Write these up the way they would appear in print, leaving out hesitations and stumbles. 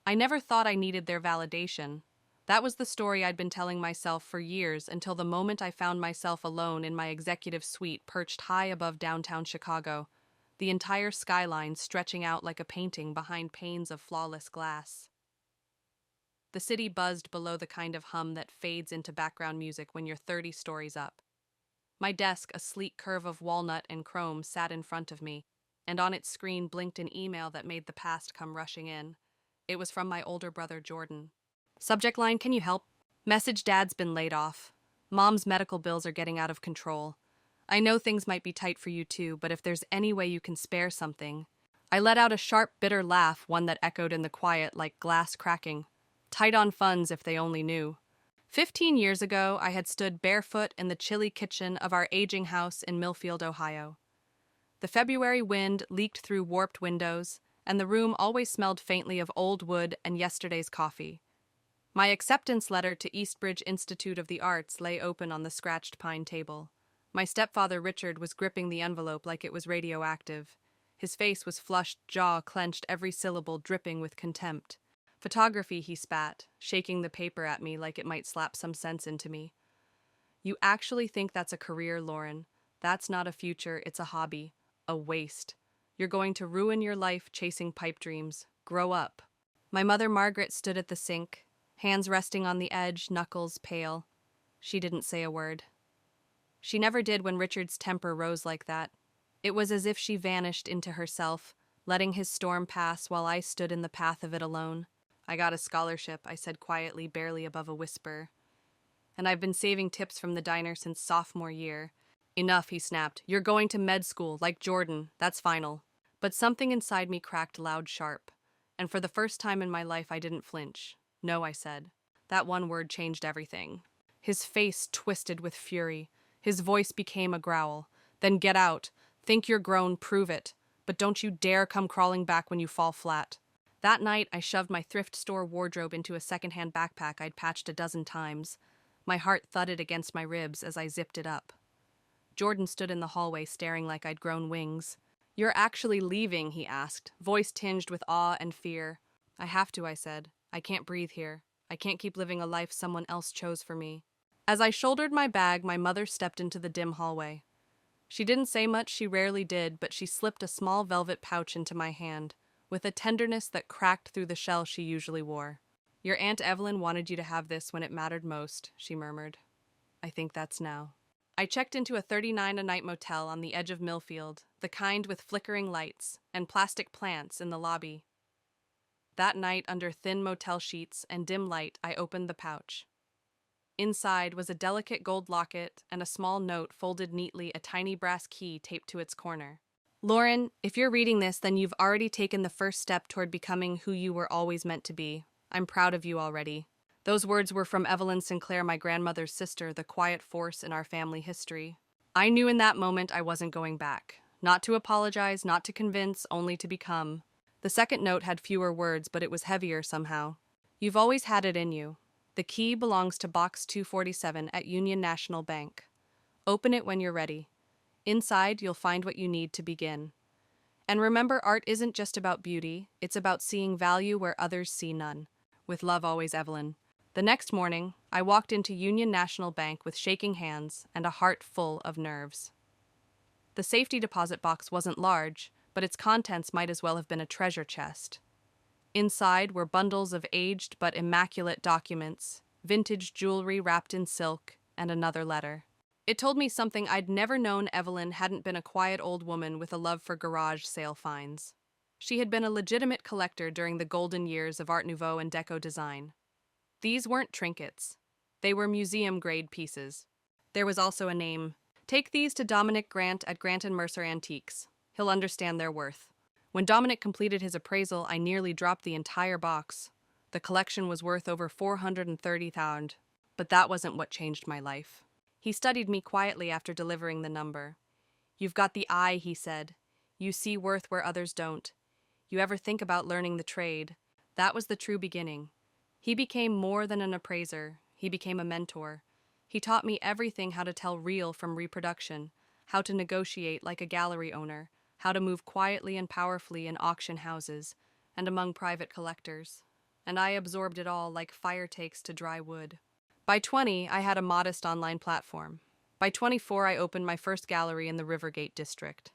I never thought I needed their validation. That was the story I'd been telling myself for years until the moment I found myself alone in my executive suite perched high above downtown Chicago, the entire skyline stretching out like a painting behind panes of flawless glass. The city buzzed below the kind of hum that fades into background music when you're 30 stories up. My desk, a sleek curve of walnut and chrome, sat in front of me, and on its screen blinked an email that made the past come rushing in. It was from my older brother, Jordan. Subject line, can you help? Message, Dad's been laid off. Mom's medical bills are getting out of control. I know things might be tight for you too, but if there's any way you can spare something. I let out a sharp, bitter laugh, one that echoed in the quiet like glass cracking. Tight on funds if they only knew. 15 years ago, I had stood barefoot in the chilly kitchen of our aging house in Millfield, Ohio. The February wind leaked through warped windows, and the room always smelled faintly of old wood and yesterday's coffee. My acceptance letter to Eastbridge Institute of the Arts lay open on the scratched pine table. My stepfather Richard was gripping the envelope like it was radioactive. His face was flushed, jaw clenched, every syllable dripping with contempt. Photography, he spat, shaking the paper at me like it might slap some sense into me. You actually think that's a career, Lauren? That's not a future, it's a hobby. A waste. You're going to ruin your life chasing pipe dreams. Grow up. My mother Margaret stood at the sink, hands resting on the edge, knuckles pale. She didn't say a word. She never did when Richard's temper rose like that. It was as if she vanished into herself, letting his storm pass while I stood in the path of it alone. I got a scholarship, I said quietly, barely above a whisper. And I've been saving tips from the diner since sophomore year. Enough, he snapped. You're going to med school, like Jordan. That's final. But something inside me cracked loud sharp. And for the first time in my life, I didn't flinch. No, I said. That one word changed everything. His face twisted with fury. His voice became a growl. Then get out. Think you're grown, prove it. But don't you dare come crawling back when you fall flat. That night, I shoved my thrift store wardrobe into a secondhand backpack I'd patched a dozen times. My heart thudded against my ribs as I zipped it up. Jordan stood in the hallway staring like I'd grown wings. You're actually leaving, he asked, voice tinged with awe and fear. I have to, I said. I can't breathe here. I can't keep living a life someone else chose for me. As I shouldered my bag, my mother stepped into the dim hallway. She didn't say much, she rarely did, but she slipped a small velvet pouch into my hand, with a tenderness that cracked through the shell she usually wore. Your Aunt Evelyn wanted you to have this when it mattered most, she murmured. I think that's now. I checked into a 39-a-night motel on the edge of Millfield, the kind with flickering lights and plastic plants in the lobby. That night, under thin motel sheets and dim light, I opened the pouch. Inside was a delicate gold locket and a small note folded neatly, a tiny brass key taped to its corner. Lauren, if you're reading this, then you've already taken the first step toward becoming who you were always meant to be. I'm proud of you already. Those words were from Evelyn Sinclair, my grandmother's sister, the quiet force in our family history. I knew in that moment I wasn't going back. Not to apologize, not to convince, only to become. The second note had fewer words, but it was heavier somehow. You've always had it in you. The key belongs to Box 247 at Union National Bank. Open it when you're ready. Inside, you'll find what you need to begin. And remember, art isn't just about beauty, it's about seeing value where others see none. With love, always, Evelyn. The next morning, I walked into Union National Bank with shaking hands and a heart full of nerves. The safety deposit box wasn't large, but its contents might as well have been a treasure chest. Inside were bundles of aged but immaculate documents, vintage jewelry wrapped in silk, and another letter. It told me something I'd never known. Evelyn hadn't been a quiet old woman with a love for garage sale finds. She had been a legitimate collector during the golden years of Art Nouveau and Deco design. These weren't trinkets. They were museum-grade pieces. There was also a name. Take these to Dominic Grant at Grant and Mercer Antiques. He'll understand their worth. When Dominic completed his appraisal, I nearly dropped the entire box. The collection was worth over $430,000, but that wasn't what changed my life. He studied me quietly after delivering the number. You've got the eye, he said. You see worth where others don't. You ever think about learning the trade? That was the true beginning. He became more than an appraiser. He became a mentor. He taught me everything: how to tell real from reproduction, how to negotiate like a gallery owner, how to move quietly and powerfully in auction houses and among private collectors. and I absorbed it all like fire takes to dry wood. By 20, I had a modest online platform. By 24, I opened my first gallery in the Rivergate district.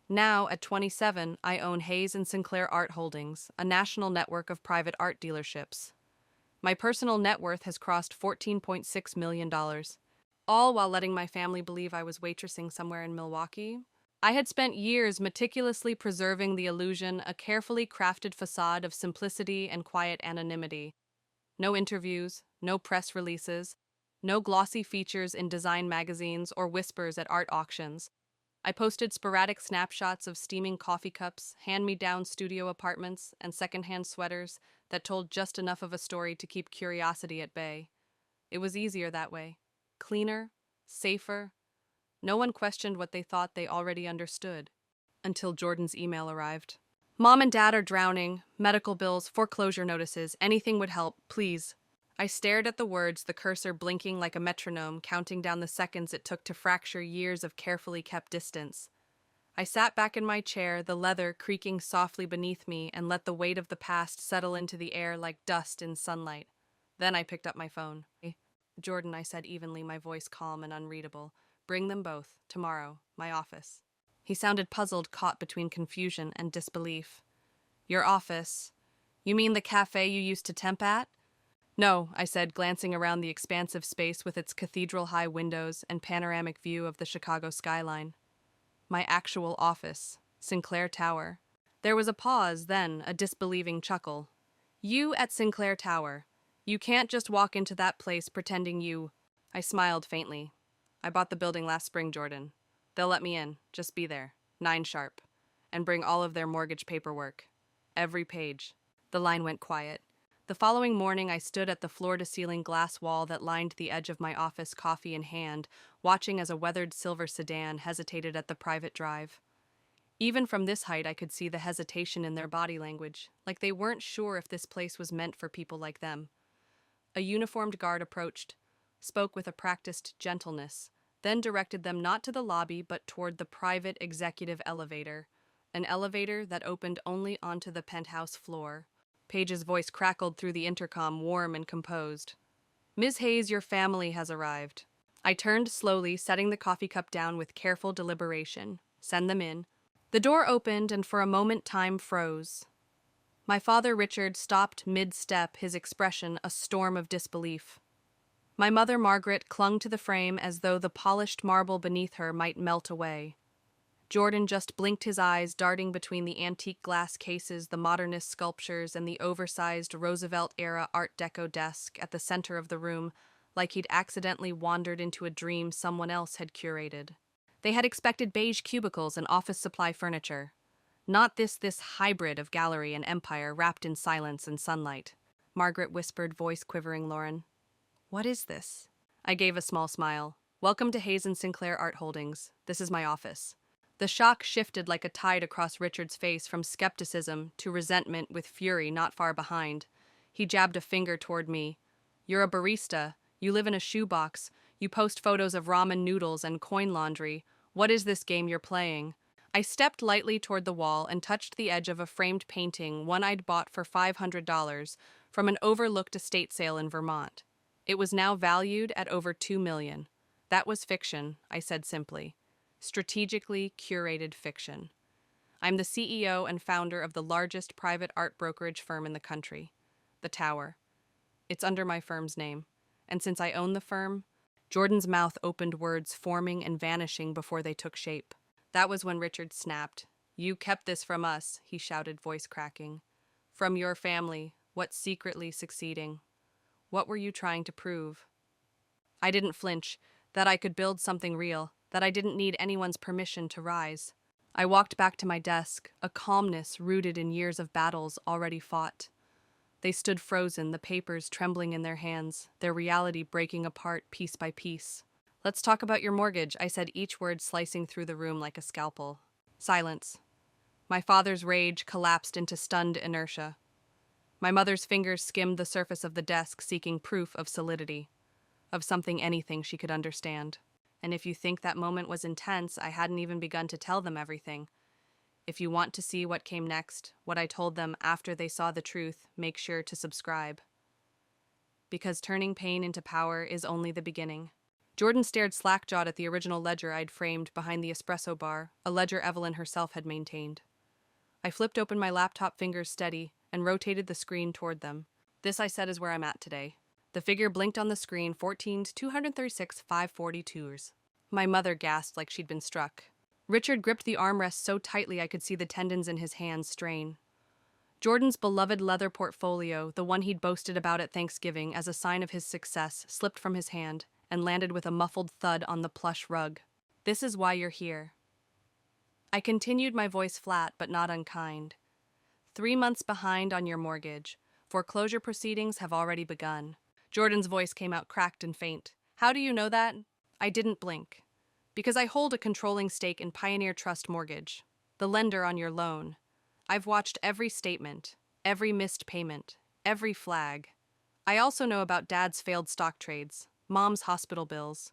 Now, at 27, I own Hayes and Sinclair Art Holdings, a national network of private art dealerships. My personal net worth has crossed $14.6 million, all while letting my family believe I was waitressing somewhere in Milwaukee. I had spent years meticulously preserving the illusion, a carefully crafted facade of simplicity and quiet anonymity. No interviews, no press releases, no glossy features in design magazines or whispers at art auctions. I posted sporadic snapshots of steaming coffee cups, hand-me-down studio apartments, and secondhand sweaters that told just enough of a story to keep curiosity at bay. It was easier that way. Cleaner, safer. No one questioned what they thought they already understood. Until Jordan's email arrived. Mom and Dad are drowning. Medical bills, foreclosure notices, anything would help, please. I stared at the words, the cursor blinking like a metronome, counting down the seconds it took to fracture years of carefully kept distance. I sat back in my chair, the leather creaking softly beneath me, and let the weight of the past settle into the air like dust in sunlight. Then I picked up my phone. Jordan, I said evenly, my voice calm and unreadable. Bring them both, tomorrow, my office. He sounded puzzled, caught between confusion and disbelief. Your office? You mean the cafe you used to temp at? No, I said, glancing around the expansive space with its cathedral-high windows and panoramic view of the Chicago skyline. My actual office, Sinclair Tower. There was a pause, then a disbelieving chuckle. You at Sinclair Tower. You can't just walk into that place pretending you... I smiled faintly. I bought the building last spring, Jordan. They'll let me in. Just be there. 9 sharp. And bring all of their mortgage paperwork. Every page. The line went quiet. The following morning, I stood at the floor-to-ceiling glass wall that lined the edge of my office, coffee in hand, watching as a weathered silver sedan hesitated at the private drive. Even from this height, I could see the hesitation in their body language, like they weren't sure if this place was meant for people like them. A uniformed guard approached, spoke with a practiced gentleness, then directed them not to the lobby but toward the private executive elevator, an elevator that opened only onto the penthouse floor. Paige's voice crackled through the intercom, warm and composed. Ms. Hayes, your family has arrived. I turned slowly, setting the coffee cup down with careful deliberation. Send them in. The door opened, and for a moment time froze. My father, Richard, stopped mid-step, his expression a storm of disbelief. My mother, Margaret, clung to the frame as though the polished marble beneath her might melt away. Jordan just blinked his eyes, darting between the antique glass cases, the modernist sculptures, and the oversized Roosevelt-era Art Deco desk at the center of the room, like he'd accidentally wandered into a dream someone else had curated. They had expected beige cubicles and office supply furniture. Not this hybrid of gallery and empire wrapped in silence and sunlight. Margaret whispered, voice quivering, Lauren. What is this? I gave a small smile. Welcome to Hayes and Sinclair Art Holdings. This is my office. The shock shifted like a tide across Richard's face from skepticism to resentment with fury not far behind. He jabbed a finger toward me. You're a barista. You live in a shoebox. You post photos of ramen noodles and coin laundry. What is this game you're playing? I stepped lightly toward the wall and touched the edge of a framed painting, one I'd bought for $500 from an overlooked estate sale in Vermont. It was now valued at over $2 million. That was fiction, I said simply. Strategically curated fiction. I'm the CEO and founder of the largest private art brokerage firm in the country, the Tower. It's under my firm's name. And since I own the firm, Jordan's mouth opened, words forming and vanishing before they took shape. That was when Richard snapped. You kept this from us, he shouted, voice cracking. From your family, what's secretly succeeding? What were you trying to prove? I didn't flinch, that I could build something real, that I didn't need anyone's permission to rise. I walked back to my desk, a calmness rooted in years of battles already fought. They stood frozen, the papers trembling in their hands, their reality breaking apart piece by piece. Let's talk about your mortgage, I said, each word slicing through the room like a scalpel. Silence. My father's rage collapsed into stunned inertia. My mother's fingers skimmed the surface of the desk, seeking proof of solidity, of something, anything she could understand. And if you think that moment was intense, I hadn't even begun to tell them everything. If you want to see what came next, what I told them after they saw the truth, make sure to subscribe. Because turning pain into power is only the beginning. Jordan stared slack-jawed at the original ledger I'd framed behind the espresso bar, a ledger Evelyn herself had maintained. I flipped open my laptop fingers steady and rotated the screen toward them. This, I said, is where I'm at today. The figure blinked on the screen, 14 to 236 542s. My mother gasped like she'd been struck. Richard gripped the armrest so tightly I could see the tendons in his hands strain. Jordan's beloved leather portfolio, the one he'd boasted about at Thanksgiving as a sign of his success, slipped from his hand and landed with a muffled thud on the plush rug. This is why you're here. I continued, my voice flat but not unkind. 3 months behind on your mortgage. Foreclosure proceedings have already begun. Jordan's voice came out cracked and faint. How do you know that? I didn't blink. Because I hold a controlling stake in Pioneer Trust Mortgage, the lender on your loan. I've watched every statement, every missed payment, every flag. I also know about Dad's failed stock trades, Mom's hospital bills,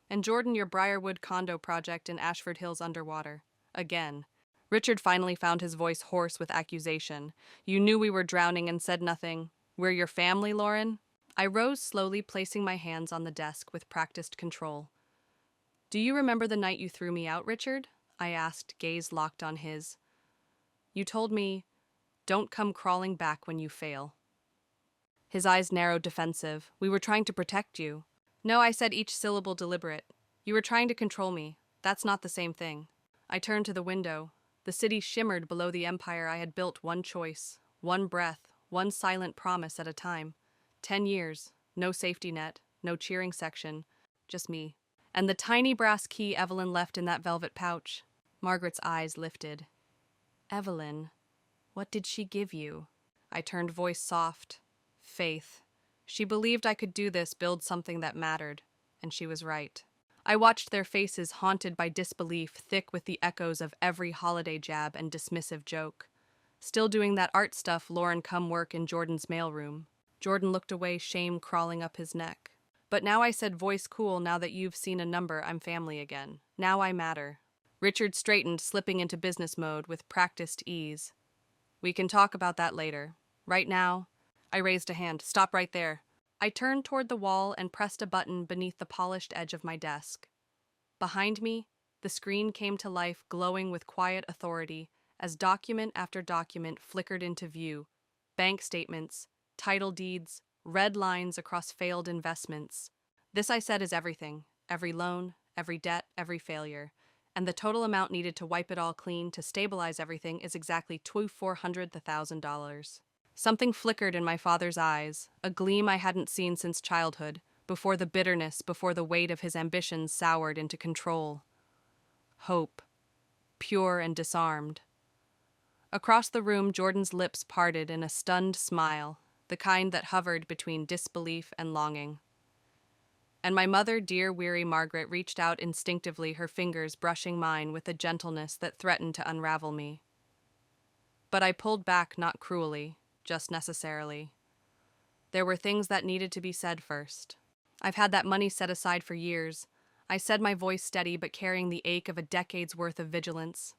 and Jordan, your Briarwood condo project in Ashford Hills underwater. Again. Richard finally found his voice hoarse with accusation. You knew we were drowning and said nothing. We're your family, Lauren? I rose slowly, placing my hands on the desk with practiced control. Do you remember the night you threw me out, Richard? I asked, gaze locked on his. You told me, don't come crawling back when you fail. His eyes narrowed, defensive. We were trying to protect you. No, I said, each syllable deliberate. You were trying to control me. That's not the same thing. I turned to the window. The city shimmered below the empire I had built, one choice, one breath, one silent promise at a time. 10 years, no safety net, no cheering section, just me. And the tiny brass key Evelyn left in that velvet pouch. Margaret's eyes lifted. Evelyn, what did she give you? I turned, voice soft. Faith. She believed I could do this, build something that mattered. And she was right. I watched their faces haunted by disbelief, thick with the echoes of every holiday jab and dismissive joke. Still doing that art stuff, Lauren, come work in Jordan's mailroom. Jordan looked away, shame crawling up his neck. But now, I said, voice cool, now that you've seen a number, I'm family again. Now I matter. Richard straightened, slipping into business mode with practiced ease. We can talk about that later. Right now, I raised a hand. Stop right there. I turned toward the wall and pressed a button beneath the polished edge of my desk. Behind me, the screen came to life, glowing with quiet authority, as document after document flickered into view. Bank statements, title deeds, red lines across failed investments. This, I said, is everything. Every loan, every debt, every failure. And the total amount needed to wipe it all clean, to stabilize everything, is exactly $400,000. Something flickered in my father's eyes, a gleam I hadn't seen since childhood, before the bitterness, before the weight of his ambitions soured into control. Hope. Pure and disarmed. Across the room, Jordan's lips parted in a stunned smile, the kind that hovered between disbelief and longing. And my mother, dear weary Margaret, reached out instinctively, her fingers brushing mine with a gentleness that threatened to unravel me. But I pulled back, not cruelly, just necessarily. There were things that needed to be said first. I've had that money set aside for years. I said, my voice steady but carrying the ache of a decade's worth of vigilance.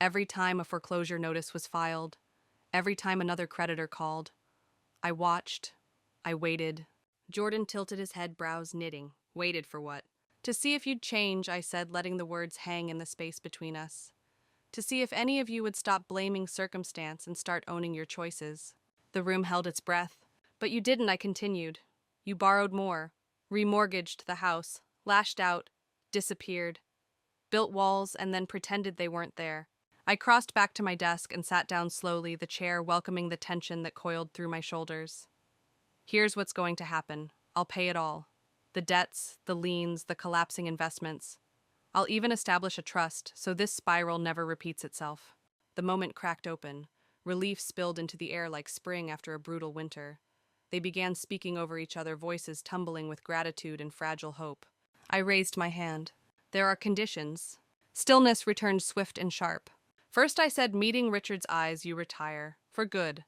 Every time a foreclosure notice was filed, every time another creditor called, I watched, I waited. Jordan tilted his head, brows knitting. Waited for what? To see if you'd change, I said, letting the words hang in the space between us. To see if any of you would stop blaming circumstance and start owning your choices. The room held its breath. But you didn't, I continued. You borrowed more, remortgaged the house, lashed out, disappeared, built walls, and then pretended they weren't there. I crossed back to my desk and sat down slowly, the chair welcoming the tension that coiled through my shoulders. Here's what's going to happen. I'll pay it all. The debts, the liens, the collapsing investments. I'll even establish a trust so this spiral never repeats itself. The moment cracked open. Relief spilled into the air like spring after a brutal winter. They began speaking over each other, voices tumbling with gratitude and fragile hope. I raised my hand. There are conditions. Stillness returned swift and sharp. First, I said, meeting Richard's eyes, you retire. For good.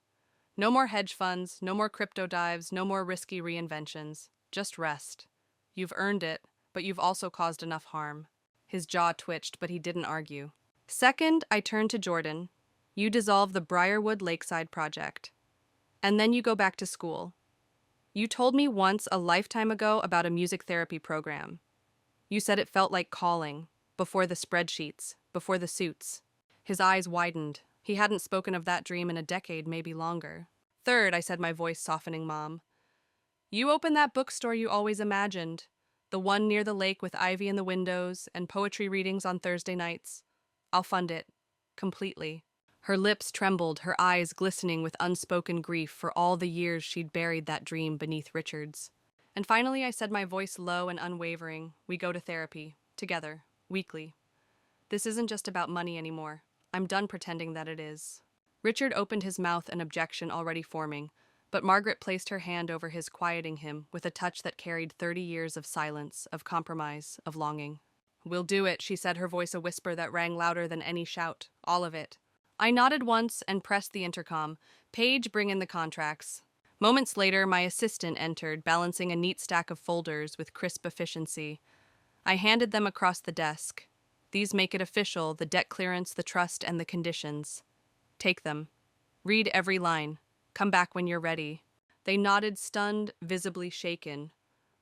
No more hedge funds, no more crypto dives, no more risky reinventions. Just rest. You've earned it, but you've also caused enough harm. His jaw twitched, but he didn't argue. Second, I turned to Jordan. You dissolve the Briarwood Lakeside project. And then you go back to school. You told me once a lifetime ago about a music therapy program. You said it felt like calling, before the spreadsheets, before the suits. His eyes widened. He hadn't spoken of that dream in a decade, maybe longer. Third, I said, my voice softening, Mom. You open that bookstore you always imagined, the one near the lake with ivy in the windows and poetry readings on Thursday nights. I'll fund it. Completely. Her lips trembled, her eyes glistening with unspoken grief for all the years she'd buried that dream beneath Richard's. And finally, I said, my voice low and unwavering, we go to therapy, together, weekly. This isn't just about money anymore. I'm done pretending that it is. Richard opened his mouth, an objection already forming, but Margaret placed her hand over his, quieting him with a touch that carried 30 years of silence, of compromise, of longing. We'll do it, she said, her voice a whisper that rang louder than any shout. All of it. I nodded once and pressed the intercom. Paige, bring in the contracts. Moments later, my assistant entered, balancing a neat stack of folders with crisp efficiency. I handed them across the desk. These make it official, the debt clearance, the trust, and the conditions. Take them. Read every line. Come back when you're ready. They nodded, stunned, visibly shaken.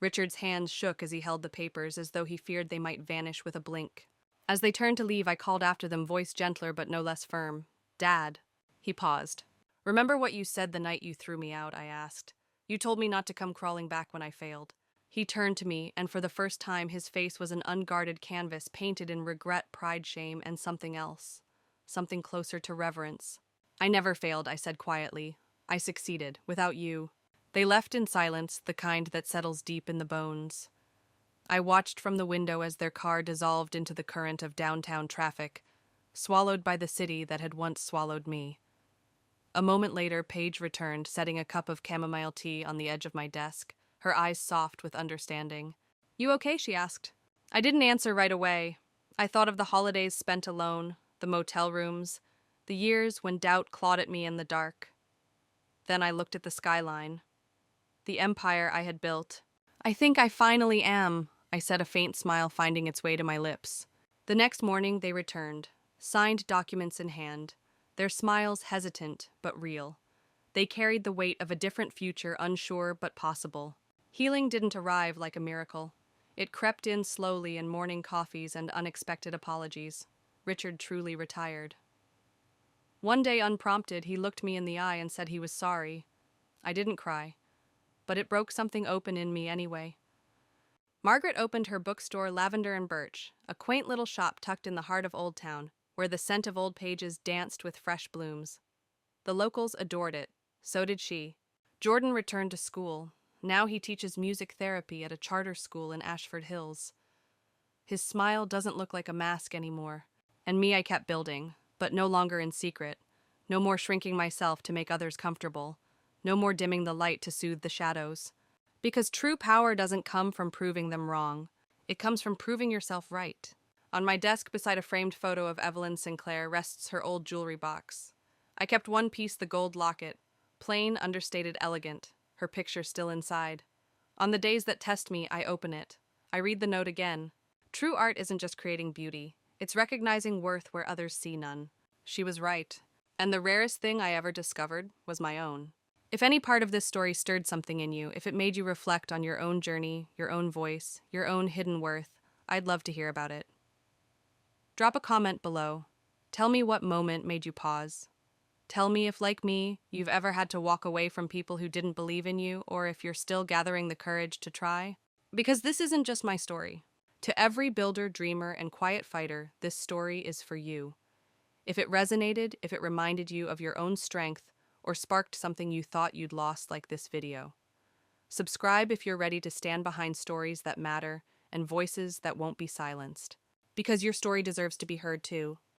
Richard's hands shook as he held the papers, as though he feared they might vanish with a blink. As they turned to leave, I called after them, voice gentler but no less firm. Dad. He paused. Remember what you said the night you threw me out, I asked. You told me not to come crawling back when I failed. He turned to me, and for the first time his face was an unguarded canvas painted in regret, pride, shame, and something else. Something closer to reverence. I never failed, I said quietly. I succeeded, without you. They left in silence, the kind that settles deep in the bones. I watched from the window as their car dissolved into the current of downtown traffic, swallowed by the city that had once swallowed me. A moment later, Paige returned, setting a cup of chamomile tea on the edge of my desk, her eyes soft with understanding. You okay? She asked. I didn't answer right away. I thought of the holidays spent alone, the motel rooms, the years when doubt clawed at me in the dark. Then I looked at the skyline, the empire I had built. I think I finally am, I said, a faint smile finding its way to my lips. The next morning they returned, signed documents in hand, their smiles hesitant but real. They carried the weight of a different future, unsure but possible. Healing didn't arrive like a miracle. It crept in slowly in morning coffees and unexpected apologies. Richard truly retired. One day, unprompted, he looked me in the eye and said he was sorry. I didn't cry, but it broke something open in me anyway. Margaret opened her bookstore, Lavender and Birch, a quaint little shop tucked in the heart of Old Town, where the scent of old pages danced with fresh blooms. The locals adored it. So did she. Jordan returned to school. Now he teaches music therapy at a charter school in Ashford Hills. His smile doesn't look like a mask anymore. And me, I kept building, but no longer in secret. No more shrinking myself to make others comfortable. No more dimming the light to soothe the shadows. Because true power doesn't come from proving them wrong. It comes from proving yourself right. On my desk beside a framed photo of Evelyn Sinclair rests her old jewelry box. I kept one piece, the gold locket. Plain, understated, elegant. Her picture still inside. On the days that test me, I open it. I read the note again. True art isn't just creating beauty. It's recognizing worth where others see none. She was right. And the rarest thing I ever discovered was my own. If any part of this story stirred something in you, if it made you reflect on your own journey, your own voice, your own hidden worth, I'd love to hear about it. Drop a comment below. Tell me what moment made you pause. Tell me if, like me, you've ever had to walk away from people who didn't believe in you, or if you're still gathering the courage to try. Because this isn't just my story. To every builder, dreamer, and quiet fighter, this story is for you. If it resonated, if it reminded you of your own strength, or sparked something you thought you'd lost like this video. Subscribe if you're ready to stand behind stories that matter and voices that won't be silenced. Because your story deserves to be heard too.